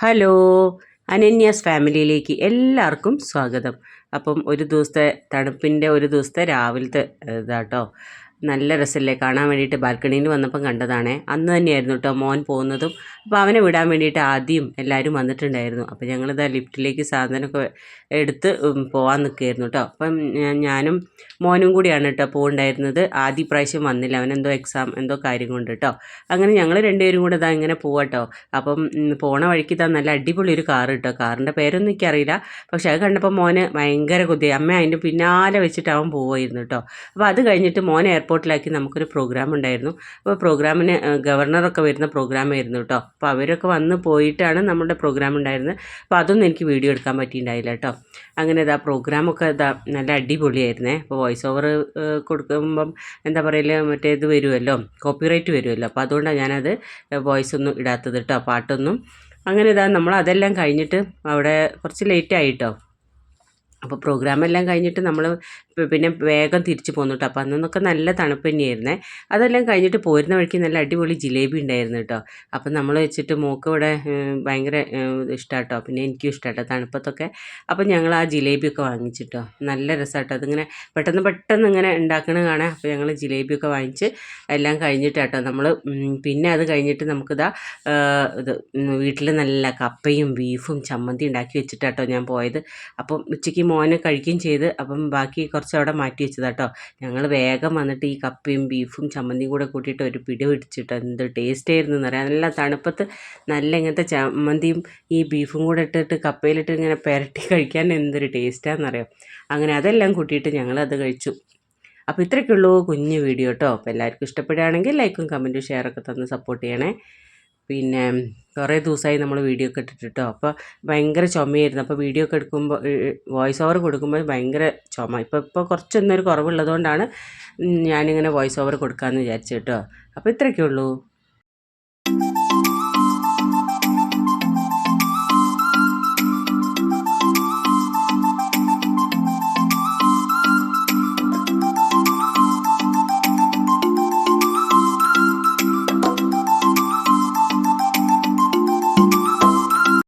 Hello, അനന്യാസ് ഫാമിലിയിലേക്ക് എല്ലാവർക്കും സ്വാഗതം. അപ്പം ഒരു ദിവസത്തെ തണുപ്പിൻ്റെ ഒരു ദിവസത്തെ രാവിലത്തെ ഇതാട്ടോ. നല്ല രസമല്ലേ കാണാൻ വേണ്ടിയിട്ട് ബാൽക്കണിയിൽ വന്നപ്പം കണ്ടതാണേ. അന്ന് തന്നെയായിരുന്നു കേട്ടോ മോൻ പോകുന്നതും. അപ്പോൾ അവനെ വിടാൻ വേണ്ടിയിട്ട് ആദ്യം എല്ലാവരും വന്നിട്ടുണ്ടായിരുന്നു. അപ്പോൾ ഞങ്ങളിതാ ലിഫ്റ്റിലേക്ക് സാധനമൊക്കെ എടുത്ത് പോകാൻ നിൽക്കുകയായിരുന്നു കേട്ടോ. അപ്പം ഞാനും മോനും കൂടിയാണ് കേട്ടോ പോകുന്നുണ്ടായിരുന്നത്. ആദ്യ പ്രാവശ്യം വന്നില്ല, അവനെന്തോ എക്സാം എന്തോ കാര്യം കൊണ്ട് കേട്ടോ. അങ്ങനെ ഞങ്ങൾ രണ്ടുപേരും കൂടെ ഇതാ ഇങ്ങനെ പോവാട്ടോ. അപ്പം പോണ വഴിക്ക് ഇതാ നല്ല അടിപൊളി ഒരു കാറ് കേട്ടോ. കാറിൻ്റെ പേരൊന്നും എനിക്കറിയില്ല, പക്ഷെ അത് കണ്ടപ്പോൾ മോന് ഭയങ്കര കൊതി. അമ്മ അതിൻ്റെ പിന്നാലെ വെച്ചിട്ട് അവൻ പോവായിരുന്നു കേട്ടോ. അപ്പോൾ അത് കഴിഞ്ഞിട്ട് മോനെ എയർപോർട്ടിലാക്കി നമുക്കൊരു പ്രോഗ്രാം ഉണ്ടായിരുന്നു. അപ്പോൾ പ്രോഗ്രാമിന് ഗവർണറൊക്കെ വരുന്ന പ്രോഗ്രാമായിരുന്നു കേട്ടോ. അപ്പോൾ അവരൊക്കെ വന്ന് പോയിട്ടാണ് നമ്മുടെ പ്രോഗ്രാം ഉണ്ടായിരുന്നത്. അപ്പോൾ അതൊന്നും എനിക്ക് വീഡിയോ എടുക്കാൻ പറ്റിയിട്ടുണ്ടായില്ല കേട്ടോ. അങ്ങനെ ഇതാ പ്രോഗ്രാമൊക്കെ ഇതാ നല്ല അടിപൊളിയായിരുന്നേ. അപ്പോൾ വോയിസ് ഓവർ കൊടുക്കുമ്പം എന്താ പറയല്, മറ്റേ ഇത് വരുമല്ലോ, കോപ്പിറൈറ്റ് വരുമല്ലോ. അപ്പോൾ അതുകൊണ്ടാണ് ഞാനത് വോയിസ് ഒന്നും ഇടാത്തത് കേട്ടോ, പാട്ടൊന്നും. അങ്ങനെ ഇതാ നമ്മൾ അതെല്ലാം കഴിഞ്ഞിട്ട് അവിടെ കുറച്ച് ലേറ്റ് ആയിട്ടോ. അപ്പോൾ പ്രോഗ്രാമെല്ലാം കഴിഞ്ഞിട്ട് നമ്മൾ പിന്നെ വേഗം തിരിച്ചു പോന്നു കേട്ടോ. അപ്പോൾ അന്നൊക്കെ നല്ല തണുപ്പ് തന്നെയായിരുന്നേ. അതെല്ലാം കഴിഞ്ഞിട്ട് പോരുന്ന വഴിക്ക് നല്ല അടിപൊളി ജിലേബി ഉണ്ടായിരുന്നു കേട്ടോ. അപ്പം നമ്മൾ വെച്ചിട്ട് മോൾക്ക് ഇവിടെ ഭയങ്കര ഇഷ്ടമാട്ടോ, പിന്നെ എനിക്കും ഇഷ്ടമാട്ടോ തണുപ്പത്തൊക്കെ. അപ്പം ഞങ്ങൾ ആ ജിലേബിയൊക്കെ വാങ്ങിച്ചിട്ടോ. നല്ല രസമാട്ടോ, അതിങ്ങനെ പെട്ടെന്ന് ഇങ്ങനെ ഉണ്ടാക്കണ കാണാൻ. അപ്പോൾ ഞങ്ങൾ ജിലേബിയൊക്കെ വാങ്ങിച്ച് എല്ലാം കഴിഞ്ഞിട്ടാട്ടോ നമ്മൾ പിന്നെ അത് കഴിഞ്ഞിട്ട് നമുക്കിതാ ഇത് വീട്ടിൽ നല്ല കപ്പയും ബീഫും ചമ്മന്തി ഉണ്ടാക്കി വെച്ചിട്ടാട്ടോ ഞാൻ പോയത്. അപ്പം ഉച്ചയ്ക്ക് മോനെ കഴിക്കുകയും ചെയ്ത് അപ്പം ബാക്കി കുറച്ച് അവിടെ മാറ്റി വെച്ചതാട്ടോ. ഞങ്ങൾ വേഗം വന്നിട്ട് ഈ കപ്പയും ബീഫും ചമ്മന്തിയും കൂടെ കൂട്ടിയിട്ട് ഒരു പിടി പിടിച്ചിട്ട് എന്ത് ടേസ്റ്റ് ആയിരുന്നു എന്നറിയാം. നല്ല തണുപ്പത്ത് നല്ല ഇങ്ങനത്തെ ചമ്മന്തിയും ഈ ബീഫും കൂടെ ഇട്ടിട്ട് കപ്പയിലിട്ട് ഇങ്ങനെ പുരട്ടി കഴിക്കാൻ എന്തൊരു ടേസ്റ്റാണെന്നറിയാം. അങ്ങനെ അതെല്ലാം കൂട്ടിയിട്ട് ഞങ്ങളത് കഴിച്ചു. അപ്പോൾ ഇത്രയൊക്കെയുള്ളൂ കുഞ്ഞു വീഡിയോ കേട്ടോ. അപ്പോൾ എല്ലാവർക്കും ഇഷ്ടപ്പെടുകയാണെങ്കിൽ ലൈക്കും കമൻറ്റും ഷെയറൊക്കെ തന്ന് സപ്പോർട്ട് ചെയ്യണേ. പിന്നെ കുറേ ദിവസമായി നമ്മൾ വീഡിയോ ഒക്കെ ഇട്ടിട്ട് കേട്ടോ. അപ്പോൾ ഭയങ്കര ചുമയായിരുന്നു. അപ്പോൾ വീഡിയോ ഒക്കെ എടുക്കുമ്പോൾ വോയിസ് ഓവർ കൊടുക്കുമ്പോൾ ഭയങ്കര ചുമ. ഇപ്പോൾ കുറച്ചൊന്നൊരു കുറവുള്ളതുകൊണ്ടാണ് ഞാനിങ്ങനെ വോയിസ് ഓവർ കൊടുക്കാമെന്ന് വിചാരിച്ചു കേട്ടോ. അപ്പോൾ ഇത്രയൊക്കെ ഉള്ളൂ.